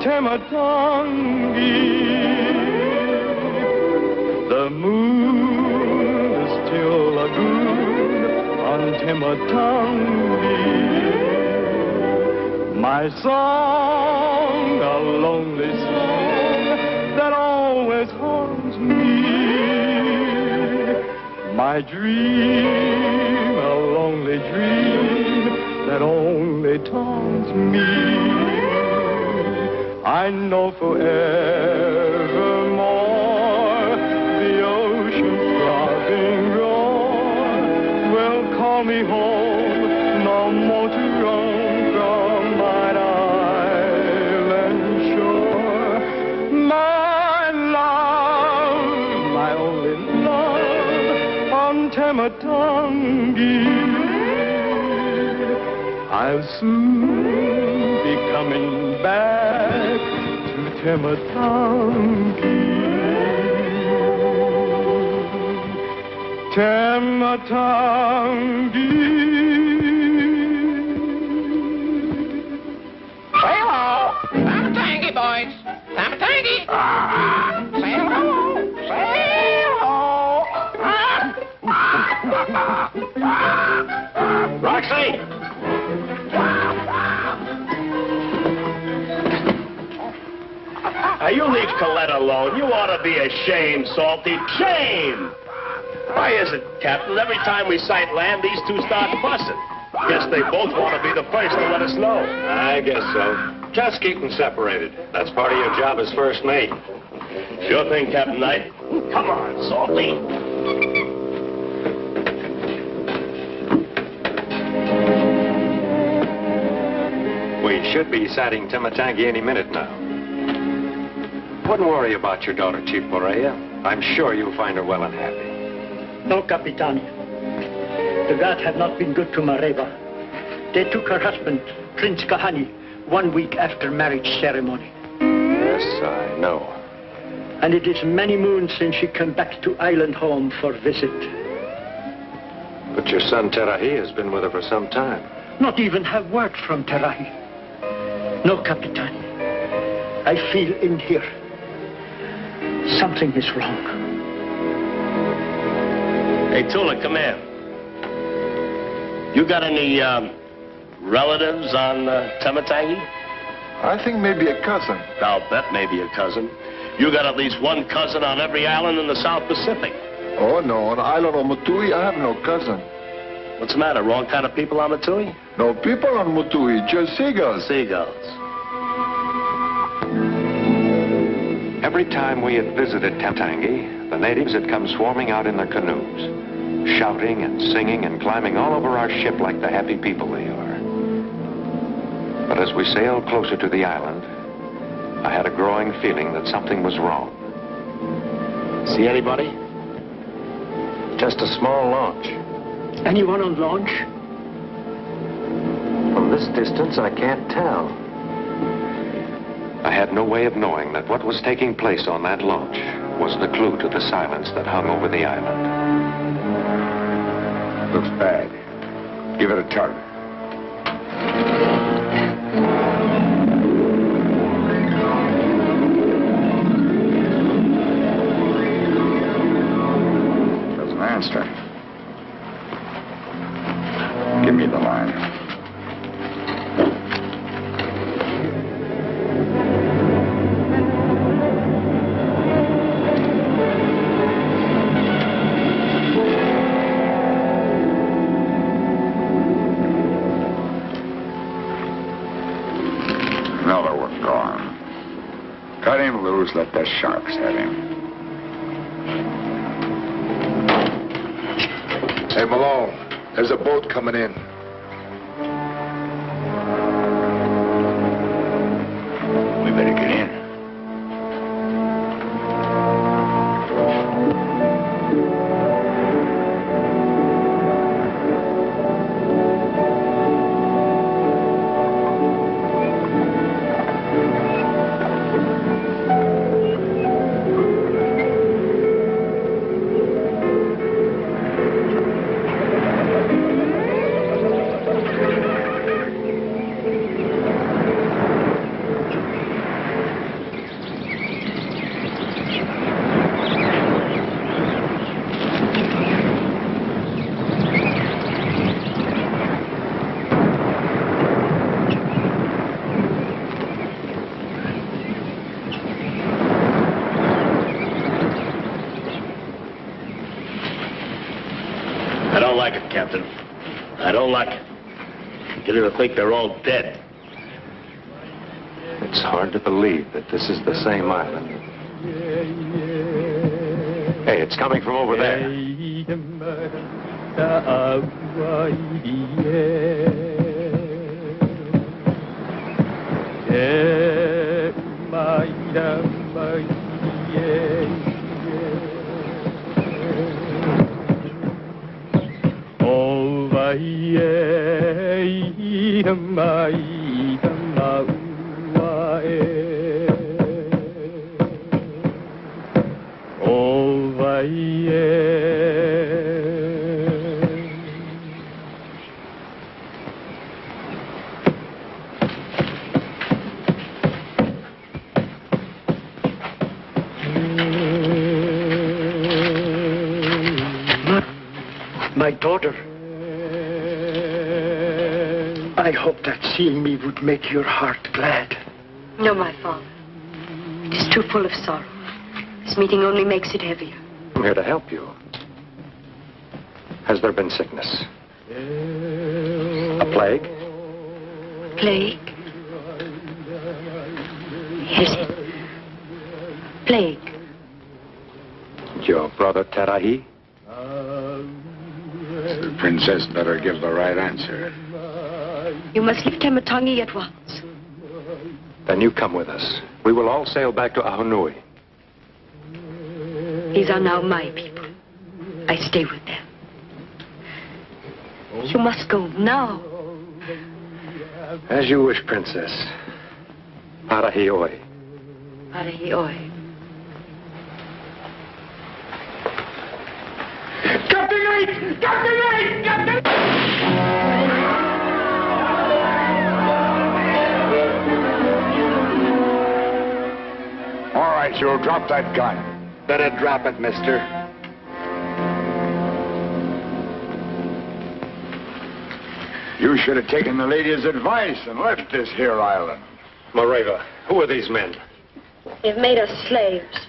Tematangi. The moon is still a lagoon on Tematangi. My song, a lonely song that always haunts me. My dream, a lonely dream that only taunts me. I know forevermore the ocean's throbbing roar will call me home, no more to roam from mine island shore. My love, my only love, on Tematangi. I'll soon be coming back to Tematangi. Tematangi. Say hello. Tematangi, boys. Tematangi. Say hello. Say hello. Roxy! Now, you leave Colette alone. You ought to be ashamed, Salty. Shame! Why is it, Captain, every time we sight land, these two start fussing? Guess they both want to be the first to let us know. I guess so. Just keep them separated. That's part of your job as first mate. Sure thing, Captain Knight. Come on, Salty. We should be sighting Tematangi any minute now. Wouldn't worry about your daughter, Chief Morea. I'm sure you'll find her well and happy. No, Capitan. The gods have not been good to Mareva. They took her husband, Prince Kahani, 1 week after marriage ceremony. Yes, I know. And it is many moons since she came back to island home for visit. But your son, Terahi, has been with her for some time. Not even have word from Terahi. No, Capitan. I feel in here. Something is wrong. Hey, Tula, come here. You got any, relatives on Tematangi? I think maybe a cousin. I'll bet maybe a cousin. You got at least one cousin on every island in the South Pacific. Oh, no. On the island of Mutui, I have no cousin. What's the matter? Wrong kind of people on Mutui? No people on Mutui, just seagulls. Seagulls. Every time we had visited Tematangi, the natives had come swarming out in their canoes, shouting and singing and climbing all over our ship like the happy people they are. But as we sailed closer to the island, I had a growing feeling that something was wrong. See anybody? Just a small launch. Anyone on launch? From this distance, I can't tell. I had no way of knowing that what was taking place on that launch was the clue to the silence that hung over the island. Looks bad. Give it a tug. Doesn't answer. Give me the line. Another one gone. Cut him loose, let the sharks have him. Hey, Malone, there's a boat coming in. We better get in. Captain. I don't like it. Get her to think they're all dead. It's hard to believe that this is the same island. Hey, it's coming from over there. My daughter. I hope that seeing me would make your heart glad. No, my father. It is too full of sorrow. This meeting only makes it heavier. I'm here to help you. Has there been sickness? A plague? Plague? Yes. Plague. Your brother Tahiti? The princess better give the right answer. You must leave Tematangi at once. Then you come with us. We will all sail back to Ahunui. These are now my people. I stay with them. You must go now. As you wish, Princess. Arahioi. Arahioi. Captain! Captain! Captain! All right, you'll drop that gun. Better drop it, mister. You should have taken the lady's advice and left this here island. Mareva, who are these men? They've made us slaves.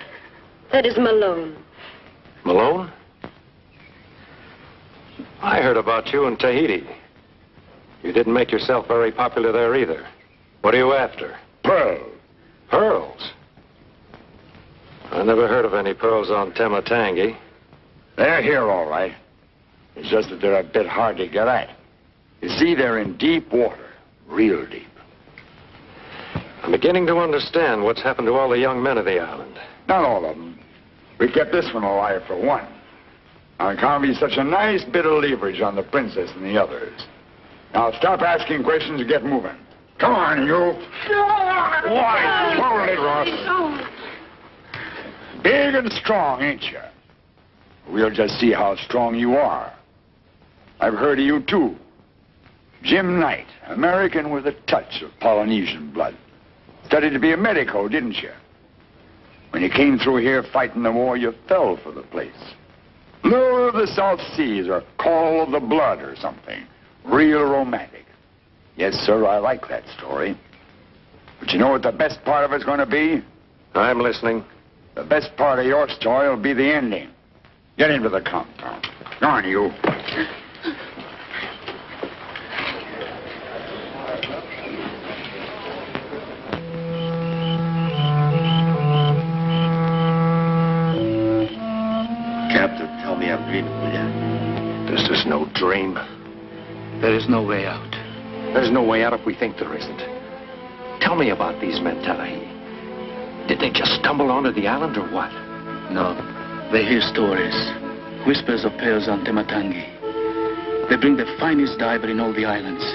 That is Malone. Malone? I heard about you in Tahiti. You didn't make yourself very popular there either. What are you after? Pearl. Pearls? I never heard of any pearls on Tematangi. They're here, all right. It's just that they're a bit hard to get at. You see, they're in deep water. Real deep. I'm beginning to understand what's happened to all the young men of the island. Not all of them. We kept this one alive for one. On account of he's such a nice bit of leverage on the princess and the others. Now stop asking questions and get moving. Come on, you. Why, hold it, Ross. Big and strong, ain't you? We'll just see how strong you are. I've heard of you, too. Jim Knight, American with a touch of Polynesian blood. Studied to be a medico, didn't you? When you came through here fighting the war, you fell for the place. Lure of the South Seas or Call of the Blood or something. Real romantic. Yes, sir, I like that story. But you know what the best part of it's going to be? I'm listening. The best part of your story will be the ending. Get into the compound. Go on, you. Captain, tell me I'm dreaming, will you? This is no dream. There is no way out. There's no way out if we think there isn't. Tell me about these men, Tahiti. Did they just stumble onto the island or what? No. They hear stories. Whispers of pearls on Tematangi. They bring the finest diver in all the islands.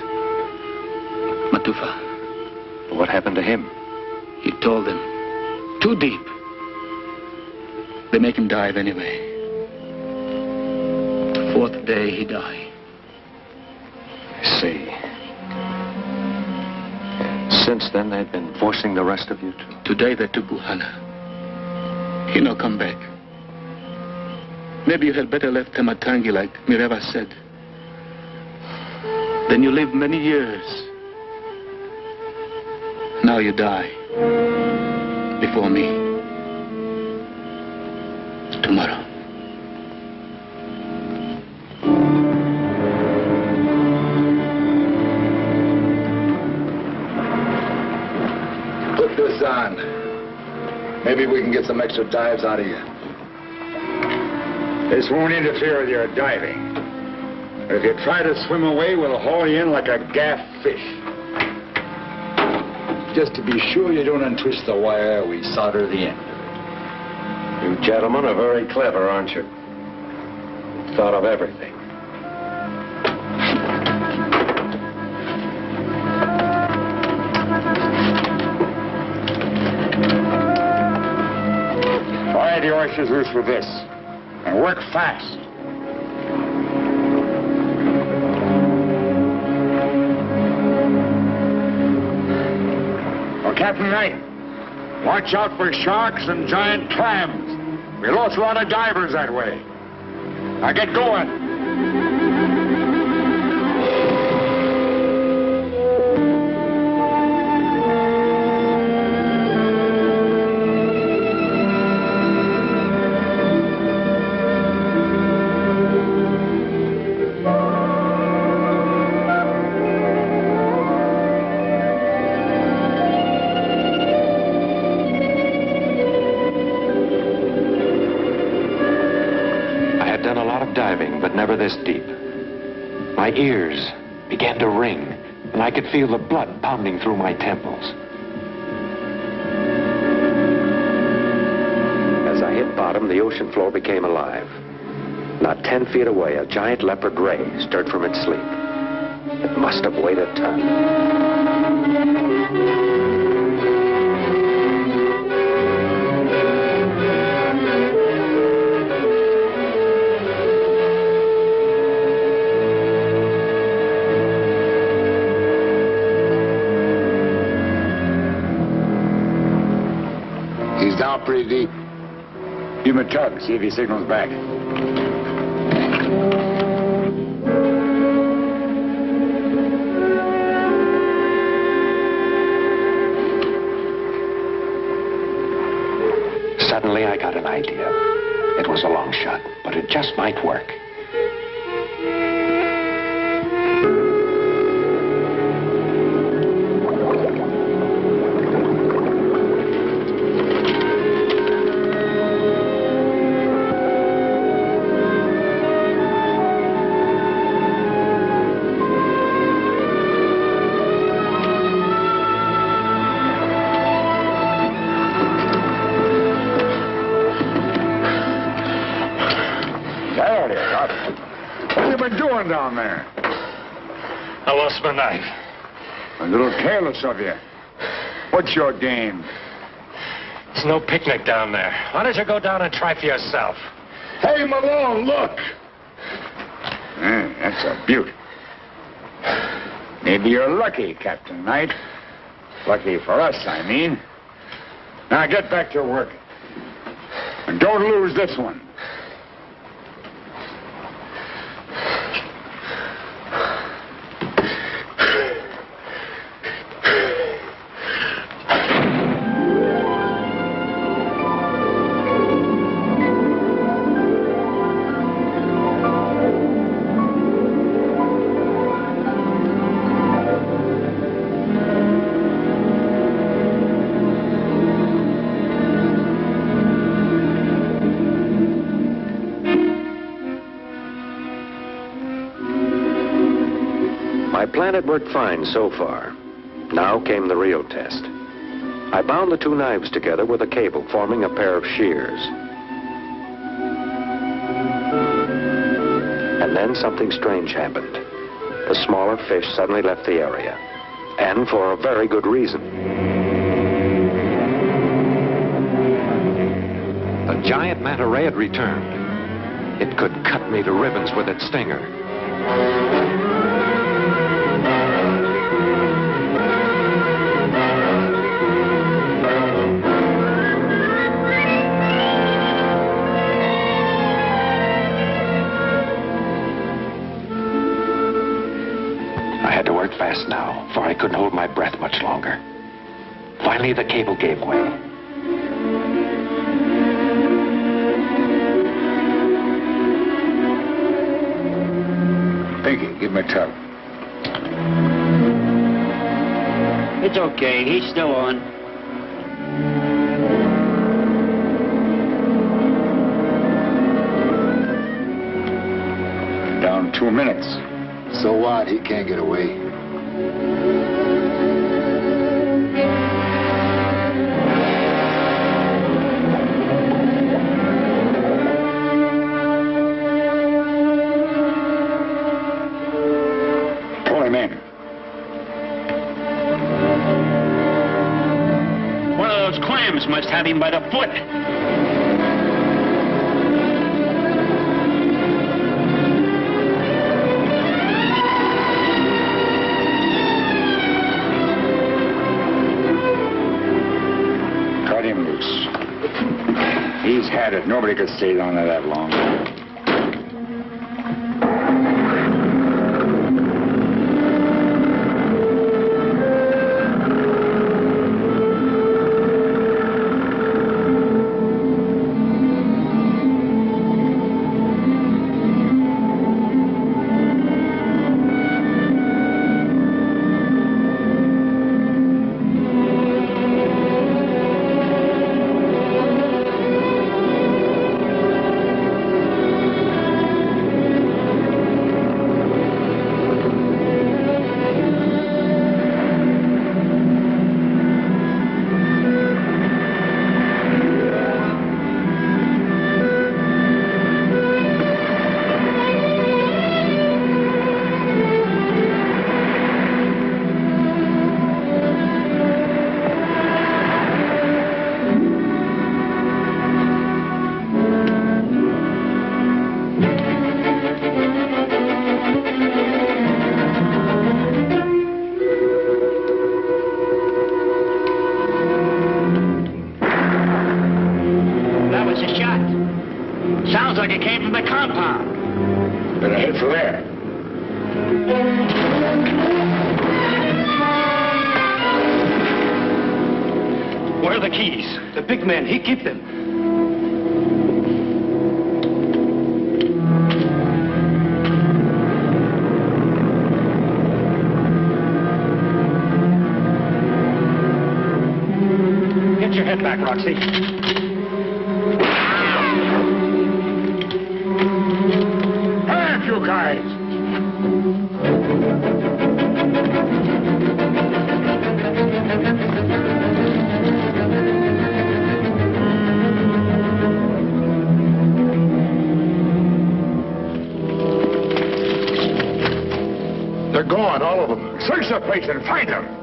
Matufa. What happened to him? He told them. Too deep. They make him dive anyway. The fourth day he died. I see. Since then, they've been forcing the rest of you to... Today they took Buhana. He no come back. Maybe you had better left Tematangi like Mireva said. Then you live many years. Now you die. Before me. Tomorrow. this on. Maybe we can get some extra dives out of you. This won't interfere with your diving. If you try to swim away, we'll haul you in like a gaff fish. Just to be sure you don't untwist the wire, we solder the end. You gentlemen are very clever, aren't you? Thought of everything. Fire the oysters loose with this. And work fast. Well, Captain Knight, watch out for sharks and giant clams. We lost a lot of divers that way. Now get going. But never this deep. My ears began to ring, and I could feel the blood pounding through my temples. As I hit bottom, the ocean floor became alive. Not 10 feet away, a giant leopard ray stirred from its sleep. It must have weighed a ton. Down pretty deep. Give him a tug, see if he signals back. Suddenly, I got an idea. It was a long shot, but it just might work. Down there? I lost my knife. A little careless of you. What's your game? There's no picnic down there. Why don't you go down and try for yourself? Hey, Malone, look! That's a beaut. Maybe you're lucky, Captain Knight. Lucky for us, I mean. Now get back to work. And don't lose this one. My plan had worked fine so far. Now came the real test. I bound the two knives together with a cable, forming a pair of shears. And then something strange happened. The smaller fish suddenly left the area. And for a very good reason. The giant manta ray had returned. It could cut me to ribbons with its stinger. I had to work fast now, for I couldn't hold my breath much longer. Finally, the cable gave way. Pinky, give him a tug. It's okay. He's still on. minutes. So what? He can't get away. Pull him in. One of those clams must have him by the foot. Cut him loose. He's had it. Nobody could stay down there that long. Sounds like it came from the compound. Better head for there. Where are the keys? The big man, he keep them. Get your head back, Roxy. You guys. They're gone, all of them. Search the place and find them.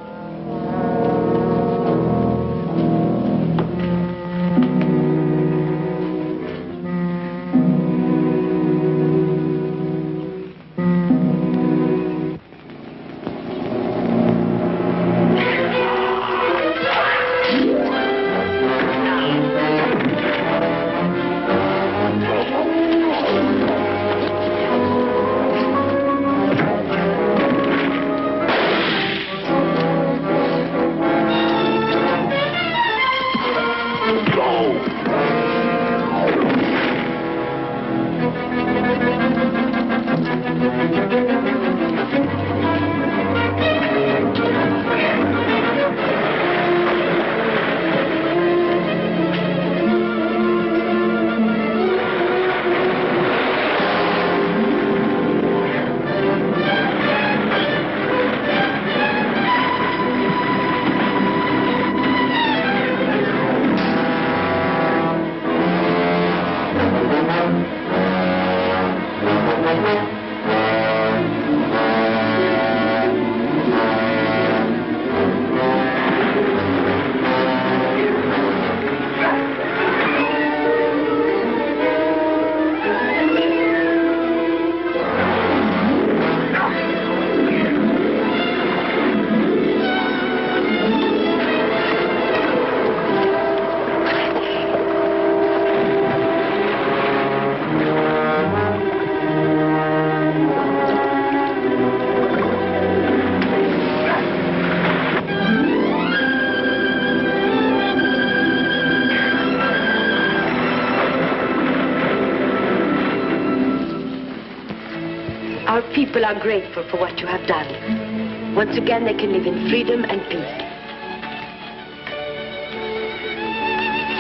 Our people are grateful for what you have done. Once again, they can live in freedom and peace.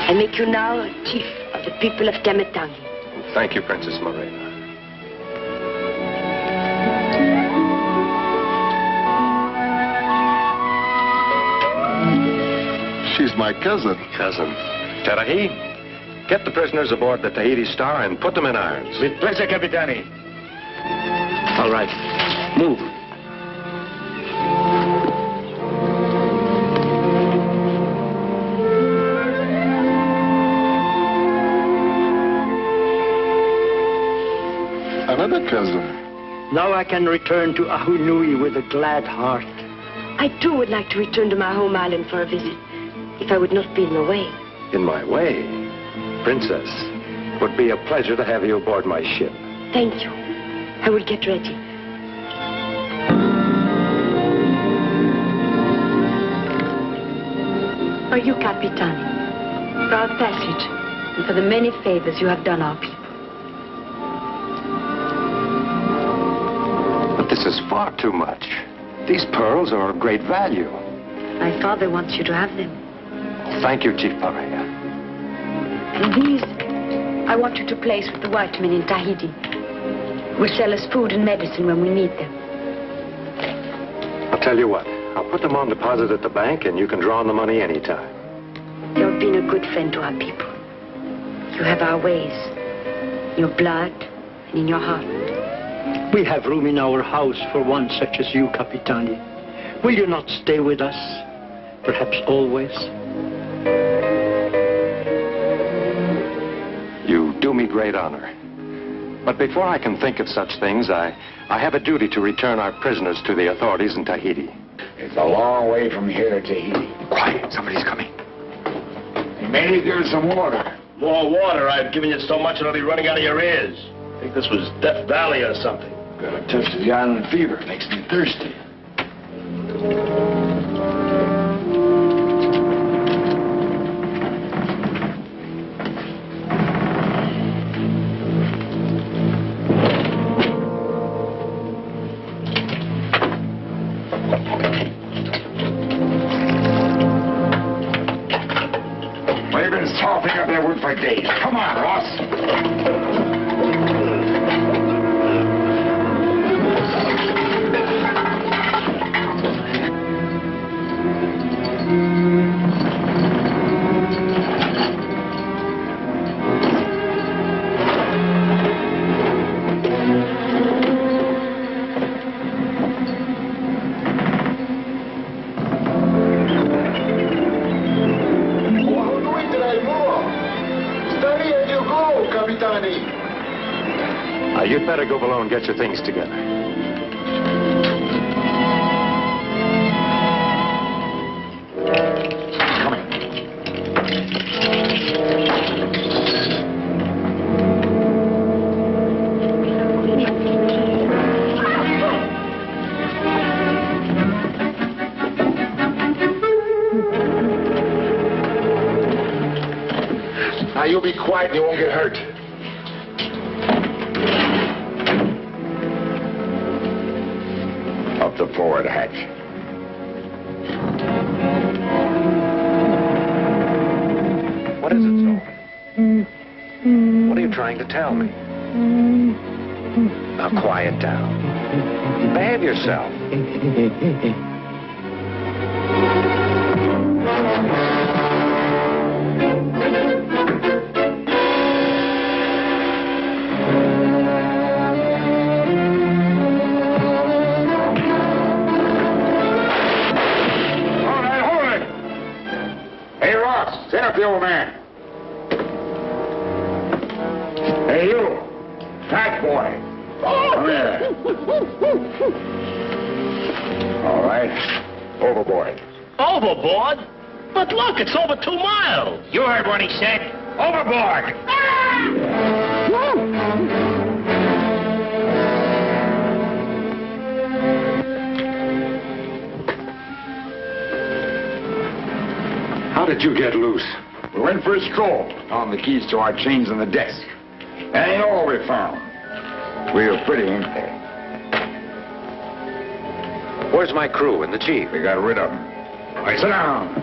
I make you now chief of the people of Tamatangi. Thank you, Princess Morena. He's my cousin. Cousin. Tahiti, get the prisoners aboard the Tahiti Star and put them in irons. With pleasure, Capitani. All right. Move. Another cousin. Now I can return to Ahunui with a glad heart. I too would like to return to my home island for a visit, if I would not be in the way. In my way? Princess, it would be a pleasure to have you aboard my ship. Thank you. I will get ready. For you, Capitani, for our passage, and for the many favors you have done our people. But this is far too much. These pearls are of great value. My father wants you to have them. Thank you, Chief Paria. And these, I want you to place with the white men in Tahiti, who will sell us food and medicine when we need them. I'll tell you what. I'll put them on deposit at the bank, and you can draw on the money anytime. You've been a good friend to our people. You have our ways, in your blood and in your heart. We have room in our house for one such as you, Capitani. Will you not stay with us? Perhaps always? You do me great honor. But before I can think of such things, I have a duty to return our prisoners to the authorities in Tahiti. It's a long way from here to Tahiti. Quiet, somebody's coming. He may need give us some water. More water? I've given you so much it'll be running out of your ears. I think this was Death Valley or something. Got a touch of the island fever. Makes me thirsty. We've been softening up that wood for days. Come on, Ross. You'd better go below and get your things together. Coming. Now you be quiet and you won't get hurt. Up the forward hatch. What is it, Saul? What are you trying to tell me? Now quiet down. Behave yourself. Stand up, the old man. Hey, you. Fat boy. Come here. All right. Overboard. Overboard? But look, it's over 2 miles. You heard what he said. Overboard. How did you get loose? We went for a stroll. Found the keys to our chains on the desk. That ain't all we found. We were pretty, ain't they? Where's my crew and the chief? We got rid of them. All right, sit down.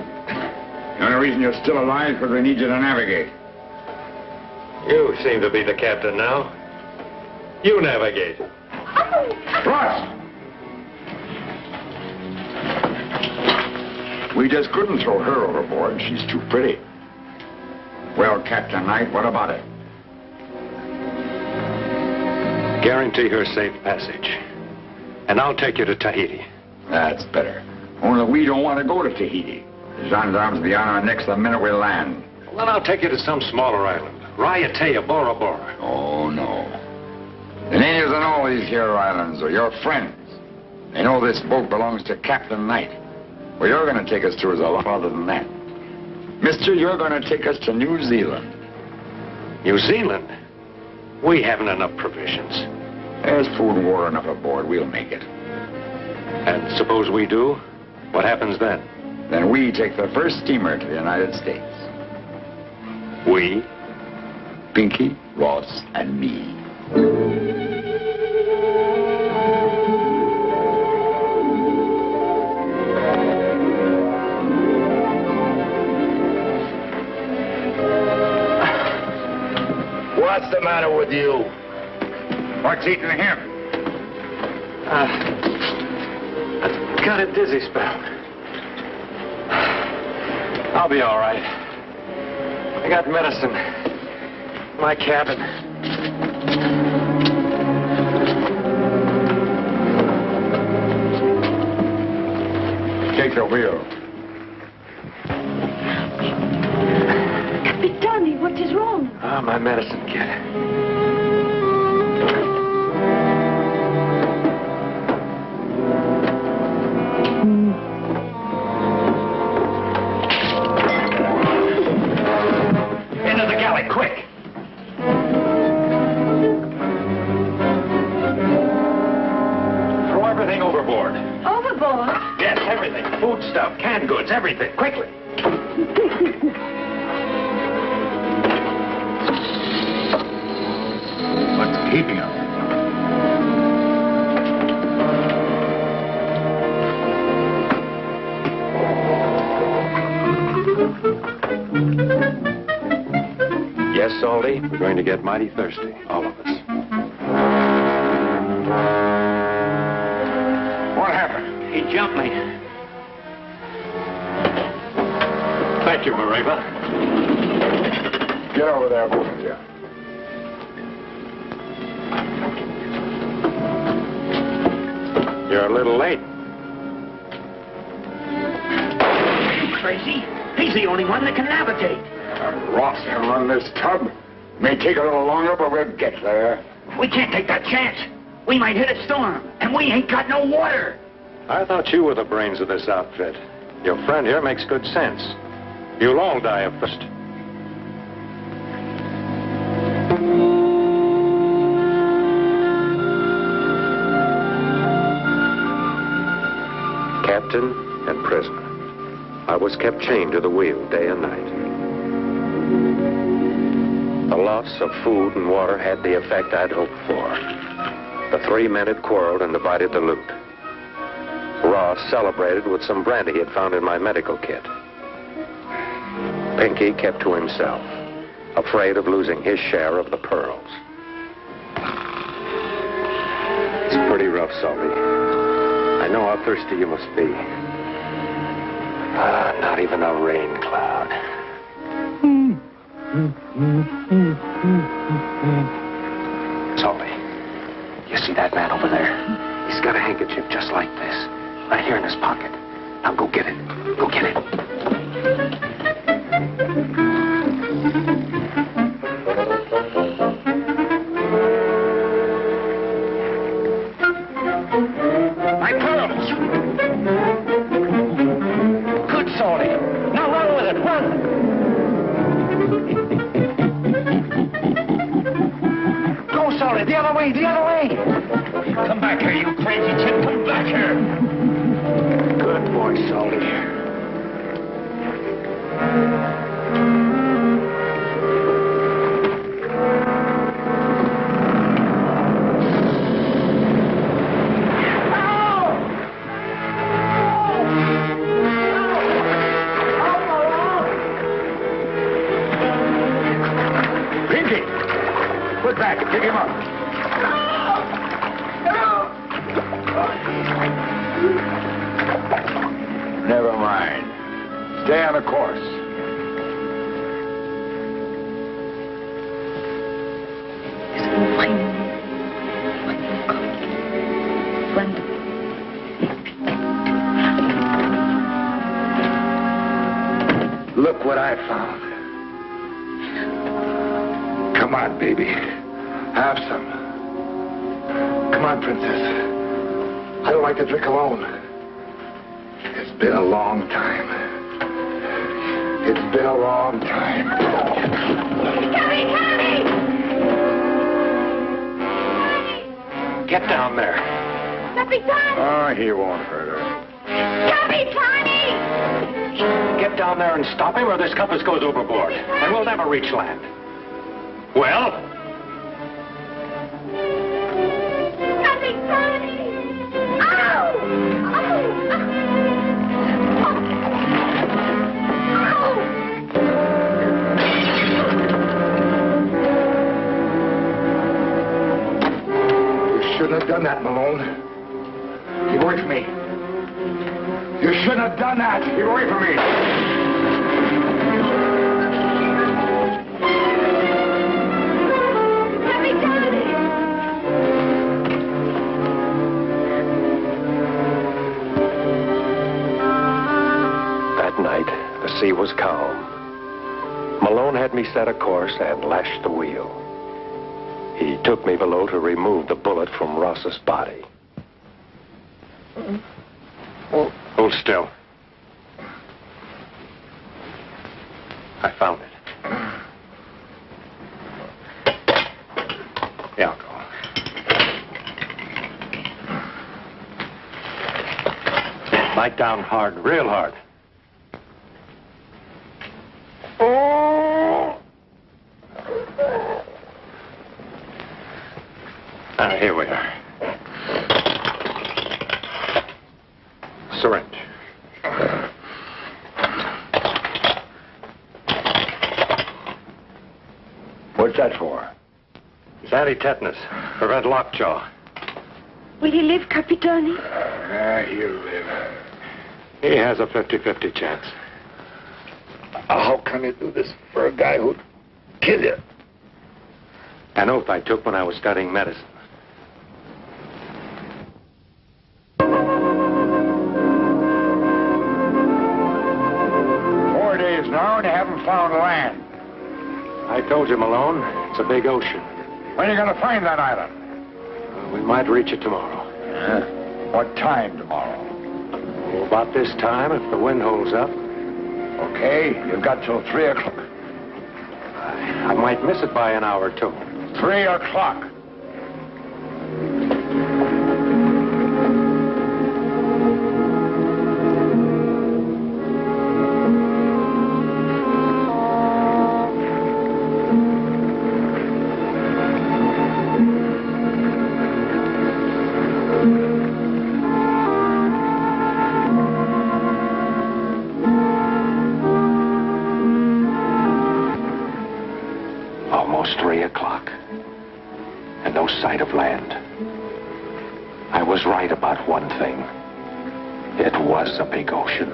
The only reason you're still alive is because we need you to navigate. You seem to be the captain now. You navigate. Ross! We just couldn't throw her overboard. She's too pretty. Well, Captain Knight, what about it? Guarantee her safe passage. And I'll take you to Tahiti. That's better. Only we don't want to go to Tahiti. The gendarmes will be on our necks the minute we land. Well, then I'll take you to some smaller island. Raiatea, Bora Bora. Oh, no. The natives on all these here islands are your friends. They know this boat belongs to Captain Knight. Where you're going to take us to is a lot farther than that. Mister, you're going to take us to New Zealand. New Zealand? We haven't enough provisions. There's food and water enough aboard. We'll make it. And suppose we do? What happens then? Then we take the first steamer to the United States. We? Pinky, Ross, and me. What's the matter with you? What's eating him? Got a dizzy spell. I'll be all right. I got medicine in my cabin. Take the wheel. Capitani, what is wrong? Ah, my medicine kit. Into the galley, quick! Throw everything overboard. Overboard? Yes, everything. Food stuff, canned goods, everything. Quickly. What's keeping him? Yes, Salty, we're going to get mighty thirsty, all of us. What happened? He jumped me. Thank you, Mareva. Get over there, both of you. You're a little late. You crazy? He's the only one that can navigate. Ross can run this tub. May take a little longer, but we'll get there. We can't take that chance. We might hit a storm, and we ain't got no water. I thought you were the brains of this outfit. Your friend here makes good sense. You'll all die of thirst. Captain and prisoner. I was kept chained to the wheel day and night. The loss of food and water had the effect I'd hoped for. The three men had quarreled and divided the loot. Ross celebrated with some brandy he had found in my medical kit. Pinky kept to himself, afraid of losing his share of the pearls. It's pretty rough, Salty. I know how thirsty you must be. Not even a rain cloud. Salty, you see that man over there? He's got a handkerchief just like this, right here in his pocket. Now go get it. Go get it. My pearls! Good, Salty. Now run with it, run! Go, Salty, the other way, the other way! Come back here, you crazy chimp, come back here! Good boy, Salty. Put back. Pick him up. Never mind. Stay on the course. Look what I found. Come on, baby. Have some. Come on, princess. I don't like to drink alone. It's been a long time. It's been a long time. Tommy! Get down there. Capitan! Oh, he won't hurt her. Capitani! Get down there and stop him, or this compass goes overboard, and we'll never reach land. Well? Capitani! Ow! You shouldn't have done that, Malone. Keep away from me. You shouldn't have done that. Keep away from me. That night, the sea was calm. Malone had me set a course and lashed the wheel. He took me below to remove the bullet from Ross's body. Hold still. I found it. Yeah, I'll go. Bite down hard, real hard. Here we are. Syringe. What's that for? It's anti-tetanus. Prevent lockjaw. Will he live, Capitani? He'll live. He has a 50-50 chance. How can you do this for a guy who'd kill you? An oath I took when I was studying medicine. 4 days now and you haven't found land. I told you, Malone, it's a big ocean. When are you going to find that island? We might reach it tomorrow. What time tomorrow? Oh, about this time, if the wind holds up. Okay, you've got till 3 o'clock. I might miss it by an hour or two. 3 o'clock. Almost 3 o'clock. And no sight of land. I was right about one thing. It was a big ocean.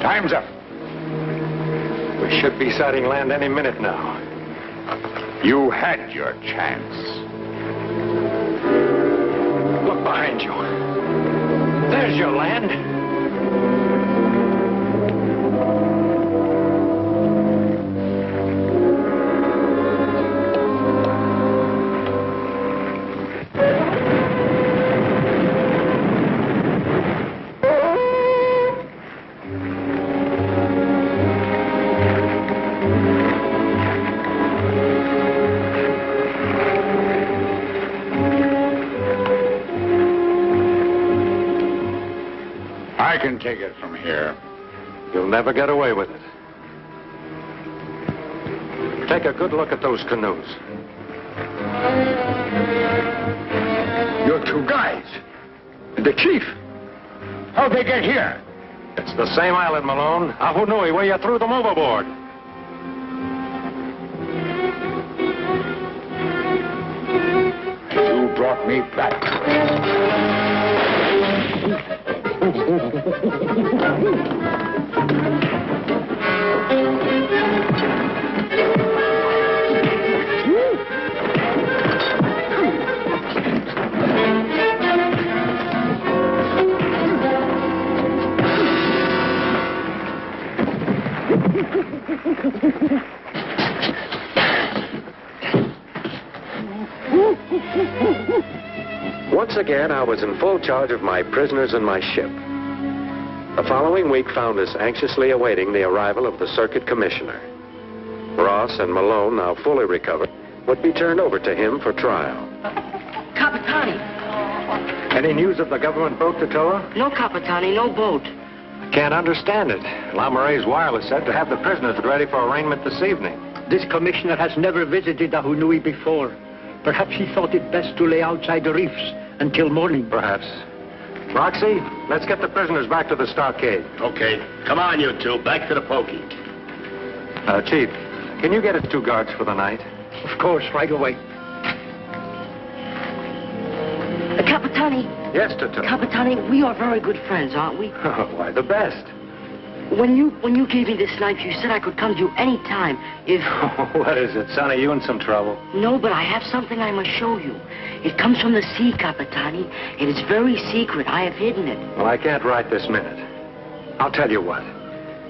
Time's up. We should be sighting land any minute now. You had your chance. Look behind you. There's your land. I can take it from here. You'll never get away with it. Take a good look at those canoes. You're two guys. And the chief. How'd they get here? It's the same island, Malone. Ahu Nui, where you threw them overboard. You brought me back. Once again, I was in full charge of my prisoners and my ship. The following week found us anxiously awaiting the arrival of the circuit commissioner. Ross and Malone, now fully recovered, would be turned over to him for trial. Capitani. Any news of the government boat, Tula? No, Capitani, no boat. Can't understand it. Lamoureux's wireless said to have the prisoners ready for arraignment this evening. This commissioner has never visited Ahu Nui before. Perhaps he thought it best to lay outside the reefs until morning. Perhaps. Roxy, let's get the prisoners back to the stockade. Okay. Come on, you two. Back to the pokey. Chief, can you get us 2 guards for the night? Of course, right away. Capitani. Yes, Tula. Capitani, we are very good friends, aren't we? Why, the best. When you gave me this knife, you said I could come to you any time if... What is it, son? Are you in some trouble? No, but I have something I must show you. It comes from the sea, Capitani. It is very secret. I have hidden it. Well, I can't write this minute. I'll tell you what.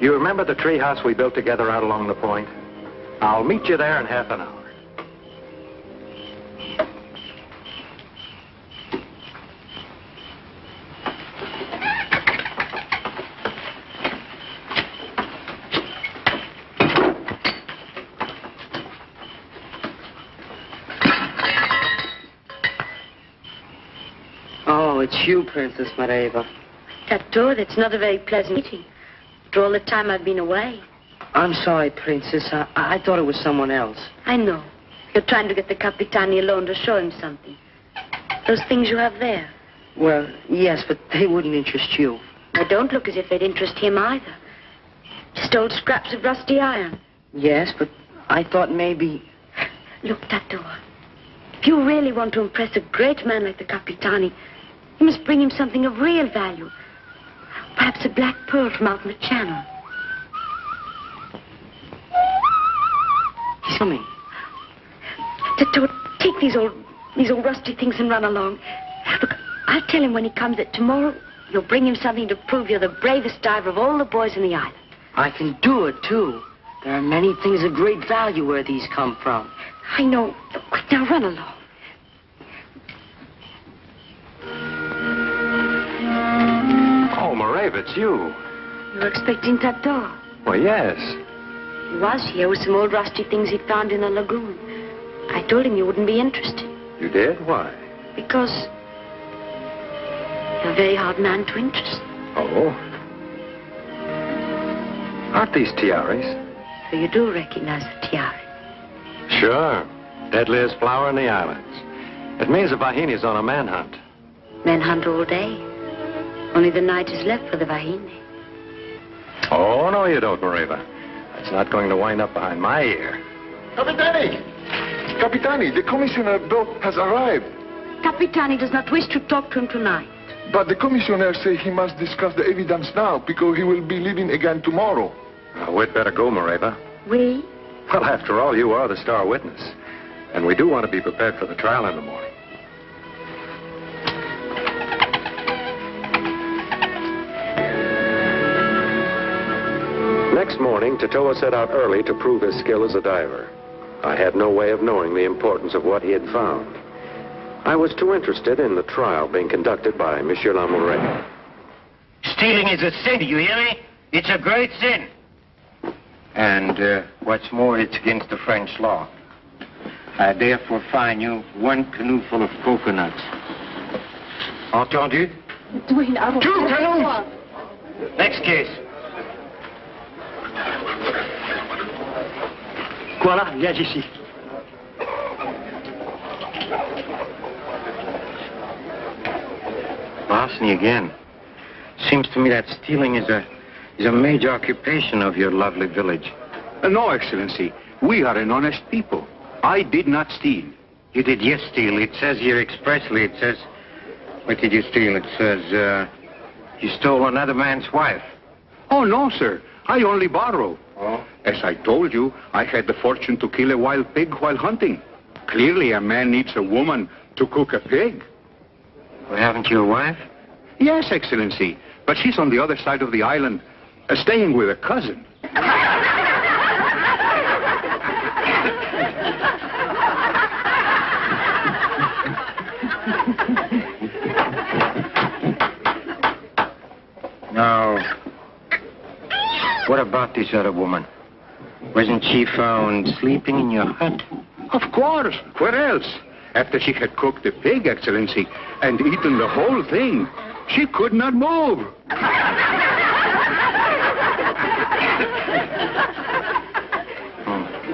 You remember the treehouse we built together out along the point? I'll meet you there in half an hour. Oh, it's you, Princess Mareva. That door, that's not a very pleasant meeting. After all the time I've been away. I'm sorry, Princess. I thought it was someone else. I know. You're trying to get the Capitani alone to show him something. Those things you have there. Well, yes, but they wouldn't interest you. They don't look as if they'd interest him either. Just old scraps of rusty iron. Yes, but I thought maybe... Look, that door. If you really want to impress a great man like the Capitani, you must bring him something of real value. Perhaps a black pearl from out in the channel. He's coming. Tato, take these old rusty things and run along. Look, I'll tell him when he comes that tomorrow you'll bring him something to prove you're the bravest diver of all the boys in the island. I can do it, too. There are many things of great value where these come from. I know. Look, quick, now run along. Oh, Mareva, it's you. You were expecting Tato. Well, yes. He was here with some old rusty things he found in the lagoon. I told him you wouldn't be interested. You did? Why? Because you're a very hard man to interest. Oh? Aren't these tiaras? So you do recognize the tiara. Sure. Deadliest flower in the islands. It means the Vahine's on a manhunt. Men hunt all day. Only the night is left for the Vahine. Oh, no, you don't, Mareva. That's not going to wind up behind my ear. Capitani! Capitani, the commissioner boat has arrived. Capitani does not wish to talk to him tonight. But the commissioner says he must discuss the evidence now because he will be leaving again tomorrow. We'd better go, Mareva. We? Well, after all, you are the star witness. And we do want to be prepared for the trial in the morning. Next morning, Tatoa set out early to prove his skill as a diver. I had no way of knowing the importance of what he had found. I was too interested in the trial being conducted by Monsieur Lamoureux. Stealing is a sin, do you hear me? It's a great sin. And what's more, it's against the French law. I therefore fine you 1 canoe full of coconuts. Entendu? 2 canoes! Next case. Voilà, viens ici. Larceny again. Seems to me that stealing is a major occupation of your lovely village. No, Excellency. We are an honest people. I did not steal. You did yes steal. It says here expressly, it says... What did you steal? It says, you stole another man's wife. Oh, no, sir. I only borrow. Oh? As I told you, I had the fortune to kill a wild pig while hunting. Clearly, a man needs a woman to cook a pig. Well, haven't you a wife? Yes, Excellency. But she's on the other side of the island, staying with a cousin. Now, what about this other woman? Wasn't she found sleeping in your hut? Of course. Where else? After she had cooked the pig, Excellency, and eaten the whole thing, she could not move.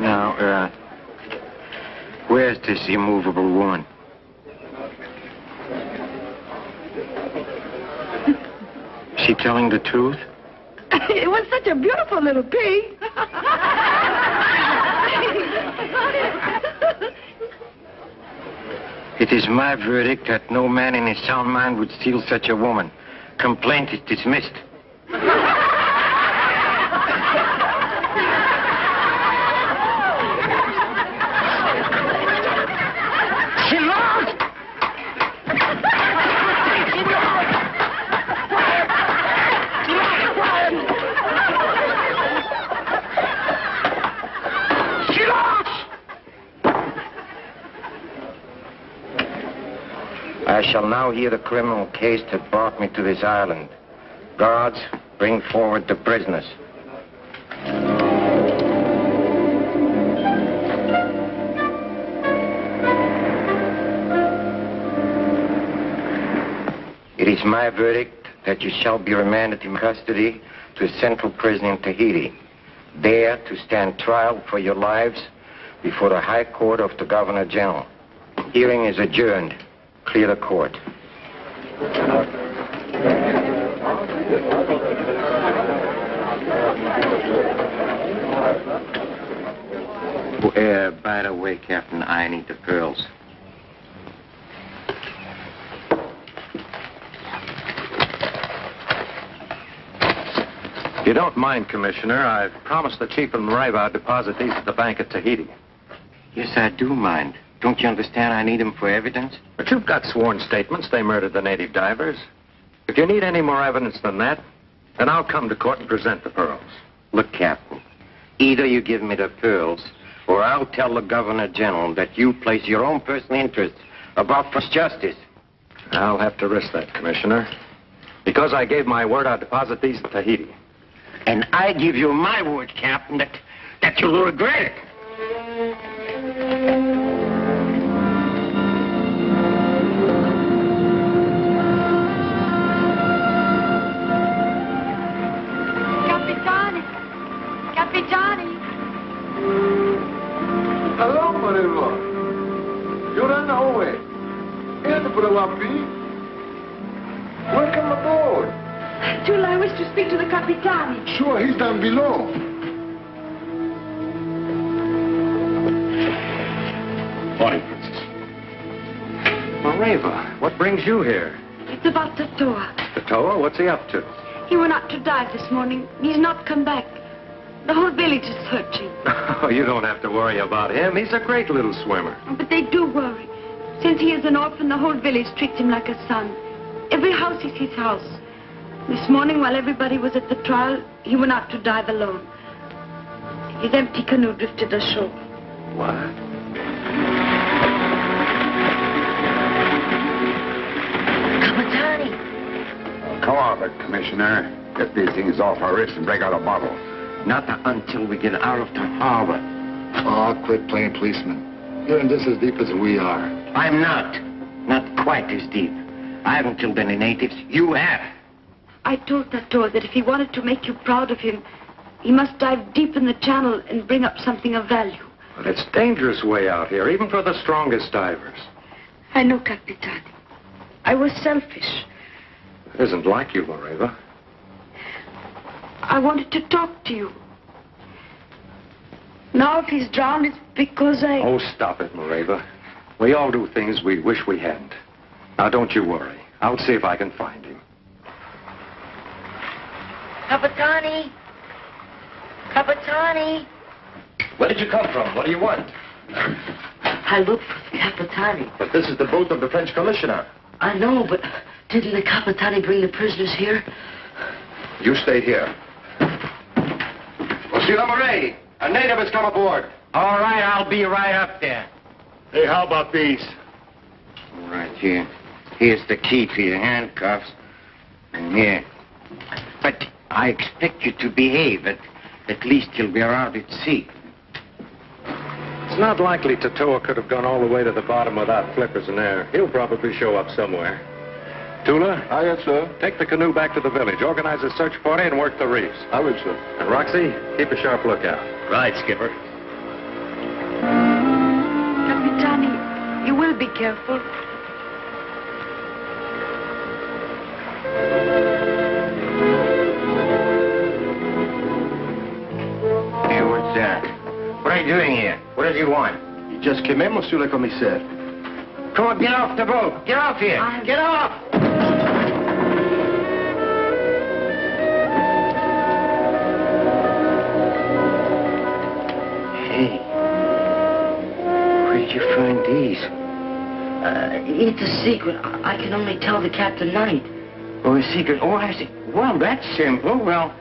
Now, where's this immovable woman? She telling the truth? It was such a beautiful little pig. It is my verdict that no man in his sound mind would steal such a woman. Complaint is dismissed. She lost! She lost! I shall now hear the criminal case that brought me to this island. Guards, bring forward the prisoners. It is my verdict that you shall be remanded in custody to a central prison in Tahiti, there to stand trial for your lives before the High Court of the Governor General. Hearing is adjourned. Clear the court. By the way, Captain, I need the pearls. If you don't mind, Commissioner, I've promised the Chief and Mareva deposit these at the bank at Tahiti. Yes, I do mind. Don't you understand I need them for evidence? But you've got sworn statements they murdered the native divers. If you need any more evidence than that, then I'll come to court and present the pearls. Look, Captain, either you give me the pearls, or I'll tell the Governor General that you place your own personal interests above first justice. I'll have to risk that, Commissioner. Because I gave my word I'd deposit these at Tahiti. And I give you my word, Captain, that you'll regret it. Hello, Mareva. You're on the hallway. Welcome aboard. Tula, I wish to speak to the Capitani. Sure, he's down below. Morning, Princess. Mareva, what brings you here? It's about Tatoa. Tatoa? What's he up to? He went out to dive this morning. He's not come back. The whole village is searching. Oh, you don't have to worry about him. He's a great little swimmer. But they do worry. Since he is an orphan, the whole village treats him like a son. Every house is his house. This morning, while everybody was at the trial, he went out to dive alone. His empty canoe drifted ashore. What? Capitani! Come on, but Commissioner. Get these things off our wrists and break out a bottle. Not until we get out of the harbor. Oh, quit playing policeman. You're in this as deep as we are. I'm not. Not quite as deep. I haven't killed any natives. You have. I told Tato that if he wanted to make you proud of him, he must dive deep in the channel and bring up something of value. But it's dangerous way out here, even for the strongest divers. I know, Capitani. I was selfish. It isn't like you, Mareva. I wanted to talk to you. Now if he's drowned, it's because I... Oh, stop it, Mareva. We all do things we wish we hadn't. Now, don't you worry. I'll see if I can find him. Capitani! Capitani! Where did you come from? What do you want? I looked for the Capitani. But this is the boat of the French commissioner. I know, but didn't the Capitani bring the prisoners here? You stay here. Monsieur Lamouret, a native has come aboard. All right, I'll be right up there. Hey, how about these? All right, here. Here's the key to your handcuffs. And here. But I expect you to behave. At least you'll be around at sea. It's not likely Tatoa could have gone all the way to the bottom without flippers in air. He'll probably show up somewhere. Tula? Aye, yes, sir. Take the canoe back to the village. Organize a search party and work the reefs. I will, sir. And Roxy, keep a sharp lookout. Right, Skipper. Capitani, you will be careful. Hey, what's that? What are you doing here? What does he want? He just came in, Monsieur le Commissaire. Come on, get off the boat. Get off here. Get off. Hey, where did you find these? It's a secret. I can only tell the Captain Knight. Oh, a secret. Oh, I see. Well, that's simple. Well,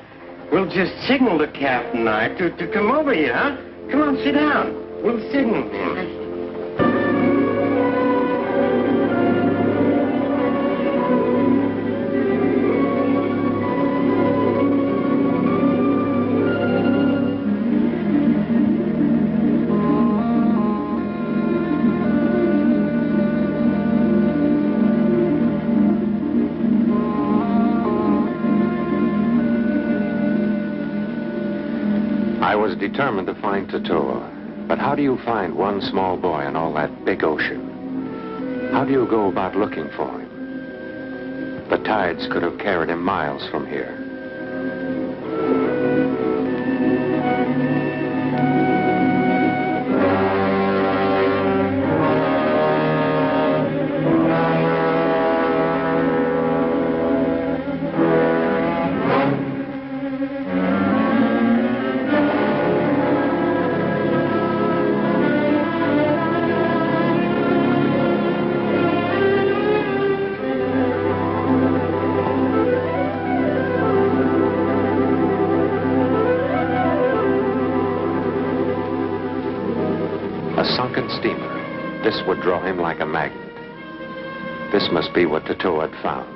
we'll just signal the Captain Knight to come over here, huh? Come on, sit down. We'll signal him. I was determined to find Tatoa. But how do you find one small boy in all that big ocean? How do you go about looking for him? The tides could have carried him miles from here. A sunken steamer. This would draw him like a magnet. This must be what Tatoa had found.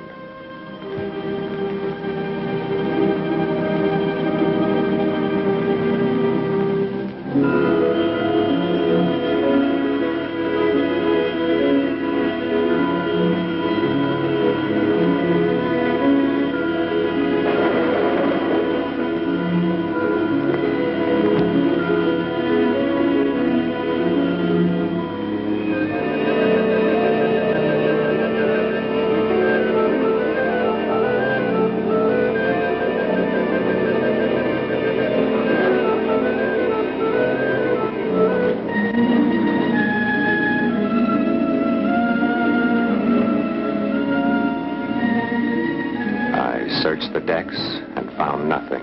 Searched the decks and found nothing.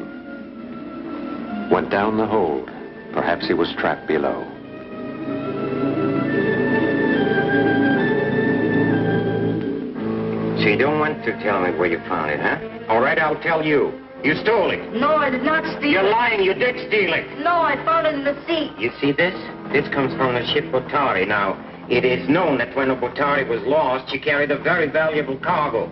Went down the hold. Perhaps he was trapped below. So you don't want to tell me where you found it, huh? All right, I'll tell you. You stole it. No, I did not steal You're it. lying. You did steal it. No, I found it in the sea. You see this? This comes from the ship Botari. Now, it is known that when a Botari was lost, she carried a very valuable cargo.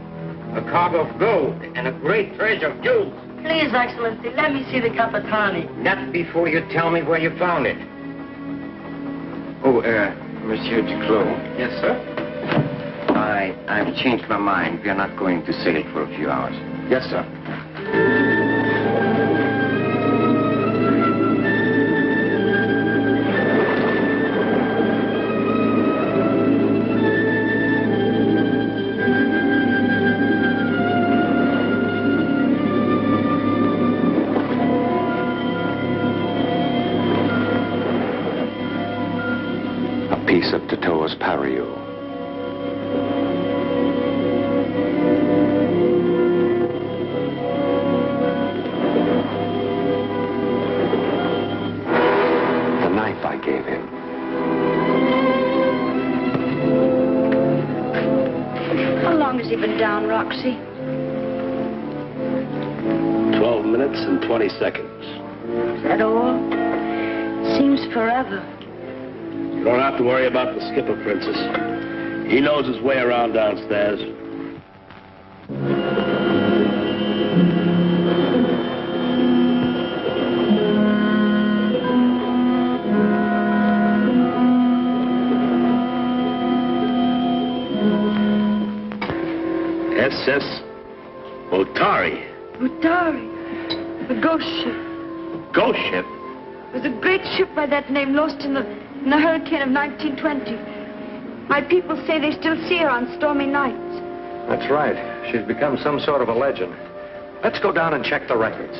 A cargo of gold and a great treasure of jewels. Please, Excellency, let me see the Capitani. Not before you tell me where you found it. Oh, Monsieur Duclos. Yes, sir? I've changed my mind. We are not going to sail for a few hours. Yes, sir. A piece of Tatoa's pareo. The knife I gave him. How long has he been down, Roxy? 12 minutes and 20 seconds. Is that all? Seems forever. You don't have to worry about the skipper, Princess. He knows his way around downstairs. SS Otari. Utari, the ghost ship. Ghost ship? It was a great ship by that name lost in the hurricane of 1920. My people say they still see her on stormy nights. That's right. She's become some sort of a legend. Let's go down and check the records.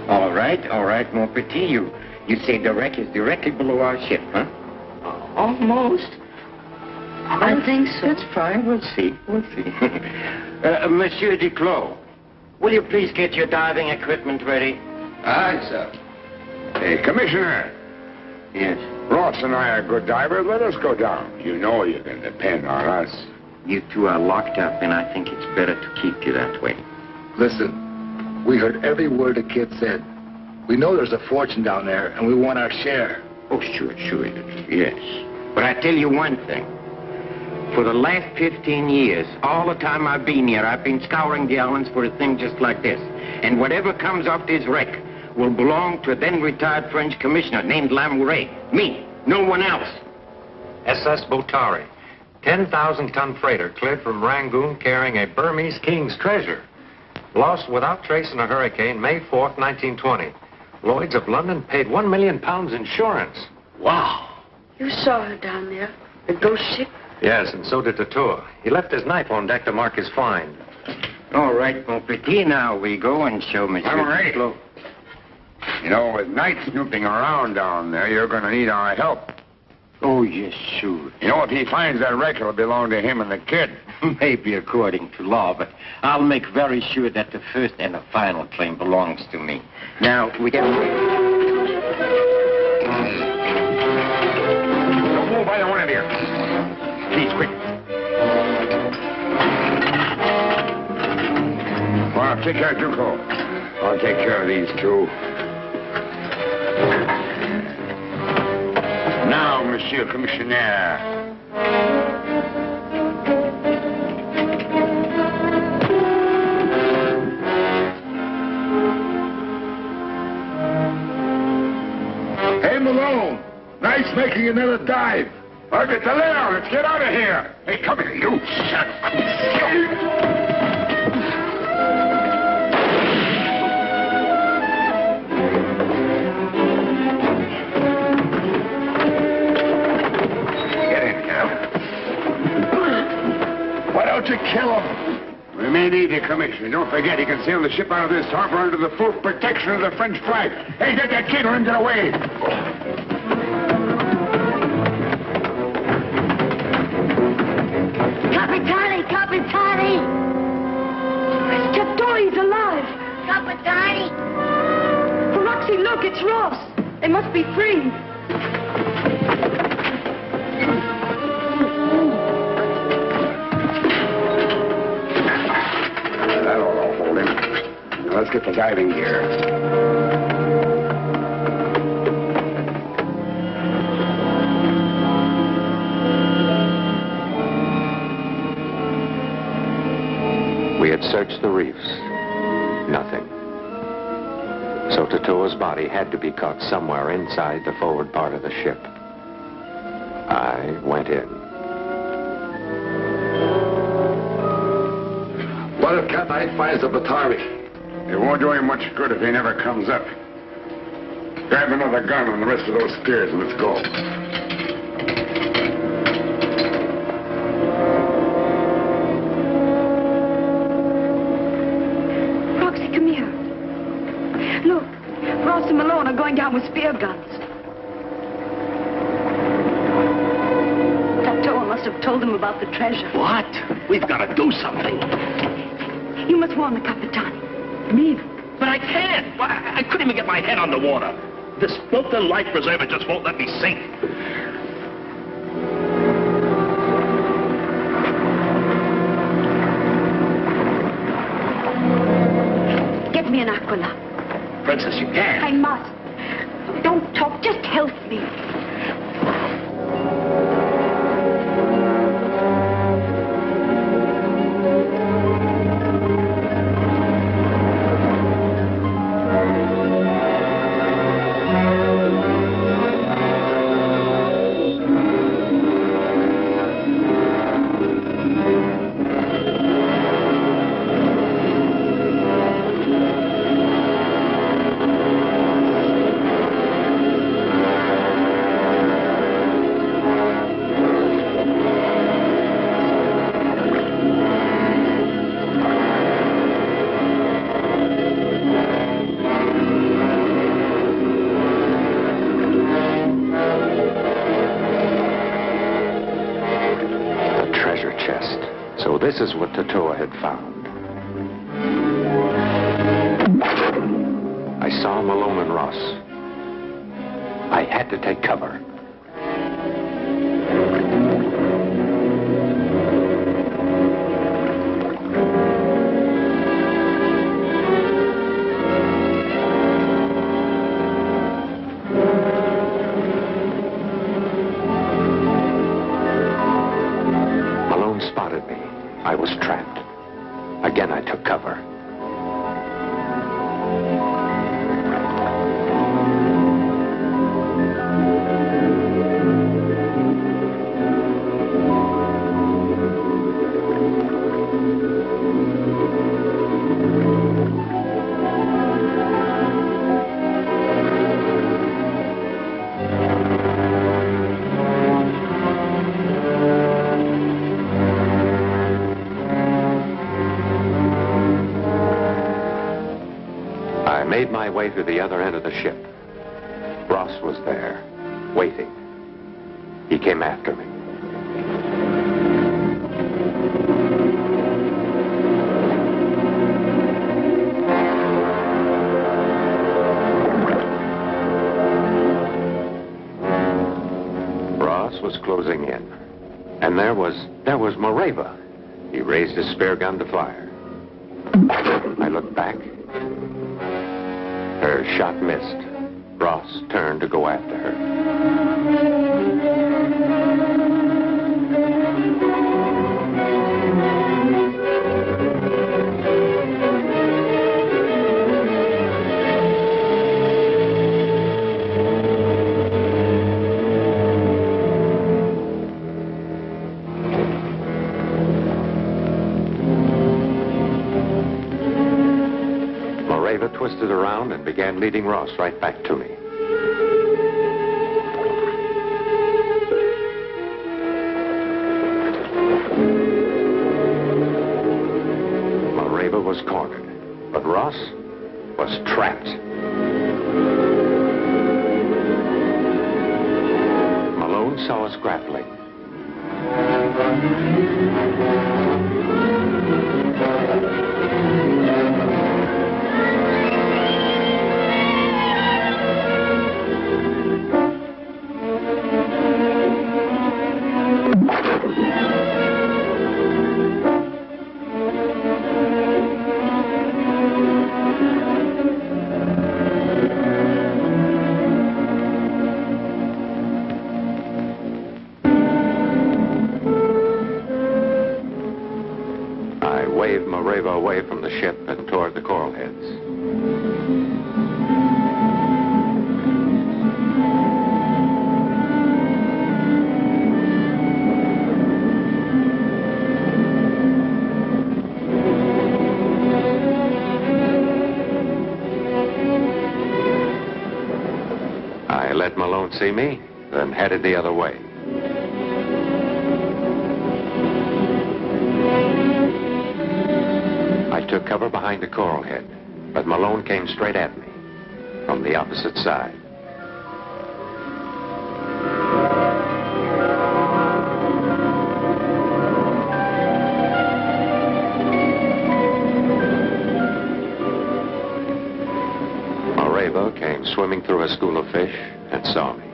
All right, mon petit. You say the wreck is directly below our ship, huh? Almost. I think so. That's fine. We'll see. Monsieur Duclos, will you please get your diving equipment ready? Aye, sir. Hey, Commissioner. Yes. Ross and I are good divers. Let us go down. You know you can depend on us. You two are locked up, and I think it's better to keep you that way. Listen, we heard every word the kid said. We know there's a fortune down there, and we want our share. Oh, sure, yes. But I tell you one thing. For the last 15 years, all the time I've been here, I've been scouring the islands for a thing just like this. And whatever comes off this wreck will belong to a then-retired French commissioner named Lamoureux. Me, no one else. SS Botari. 10,000-ton freighter cleared from Rangoon carrying a Burmese king's treasure. Lost without trace in a hurricane May 4th, 1920. Lloyd's of London paid £1 million insurance. Wow. You saw her down there, the ghost ship. Yes, and so did Tula. He left his knife on deck to mark his find. All right, mon petit, now we go and show Monsieur Lamoureux. Duclos. You know, with night snooping around down there, you're going to need our help. Oh, yes, sure. You know, if he finds that wreck, it'll belong to him and the kid. Maybe according to law, but I'll make very sure that the first and the final claim belongs to me. Now, we get... Don't move either one of you. Please, quick. Well, take care of Duco. I'll take care of these two. Now, Monsieur Commissioner. Hey, Malone. Nice making another dive. Look at the layout. Let's get out of here. Hey, come here, you. Shut up. Why don't you kill him? We may need you, Commissioner. Don't forget, he can sail the ship out of this harbor under the full protection of the French flag. Hey, get that kid or him get away. Capitani! Tatoi's alive! Capitani! Roxy, look, it's Ross. They must be free. That'll hold him. Now, let's get the diving gear. We had searched the reefs. Nothing. So Tatoa's body had to be caught somewhere inside the forward part of the ship. I went in. What if Captain Knight finds the Batari? It won't do him much good if he never comes up. Grab another gun on the rest of those steers and let's go. Roxy, come here. Look, Ross and Malone are going down with spear guns. That Tula must have told them about the treasure. What? We've got to do something. You must warn the Capitani. Me? But I can't. I couldn't even get my head on the water. This built-in life preserver just won't let me sink. Get me an aquila. Princess, you can't. I must. Don't talk, just help me. This is what Tula had found. I saw Malone and Ross. I had to take cover. Malone spotted me. I was trapped. Again, I took cover. I made my way to the other end of the ship. Ross was there, waiting. He came after me. Ross was closing in. And there was Moreva. He raised his spear gun to fire. I looked back. Her shot missed. Ross turned to go after her. Twisted around and began leading Ross right back to me. Moreva was cornered, but Ross was trapped. Malone saw us grappling. Waved Moreva away from the ship and toward the coral heads. let Malone see me, then headed the other way. I took cover behind a coral head, but Malone came straight at me from the opposite side. Mareva came swimming through a school of fish and saw me.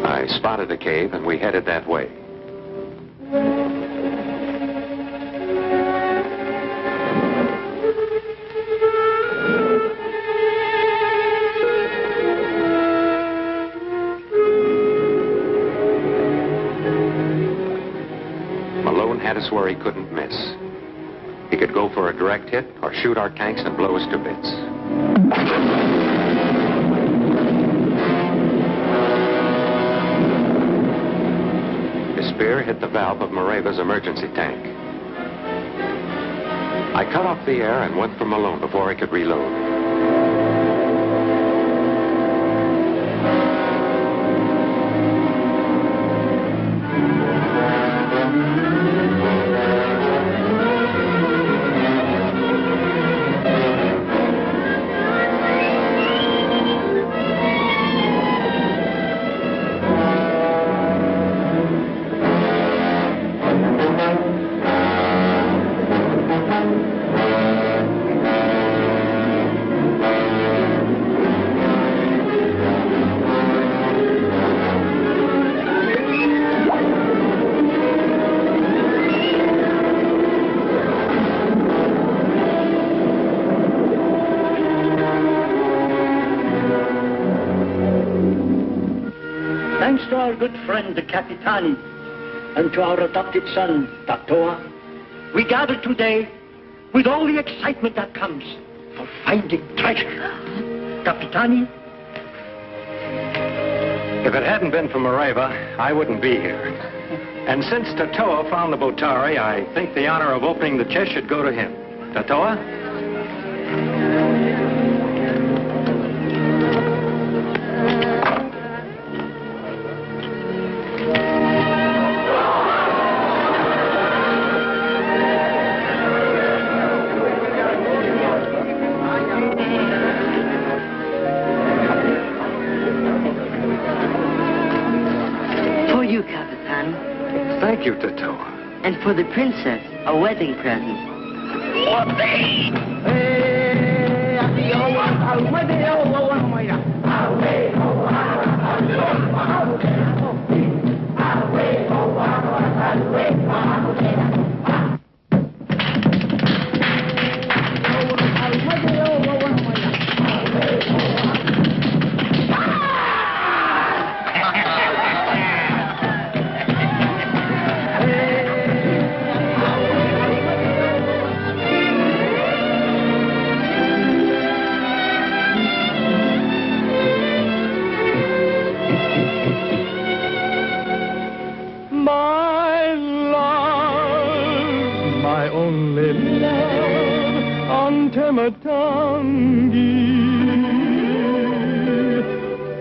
I spotted a cave and we headed that way. Malone had us where he couldn't miss. He could go for a direct hit or shoot our tanks and blow us to bits. His spear hit the valve of Mareva's emergency tank. I cut off the air and went for Malone before I could reload. Thanks to our good friend, the Capitani, and to our adopted son, Tatoa, we gather today with all the excitement that comes for finding treasure. Capitani? If it hadn't been for Mareva, I wouldn't be here. And since Tatoa found the Botari, I think the honor of opening the chest should go to him. Tatoa? Thank you, Tatoa. And for the princess, a wedding present.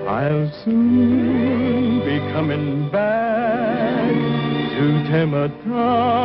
I'll soon be coming back to Tematangi.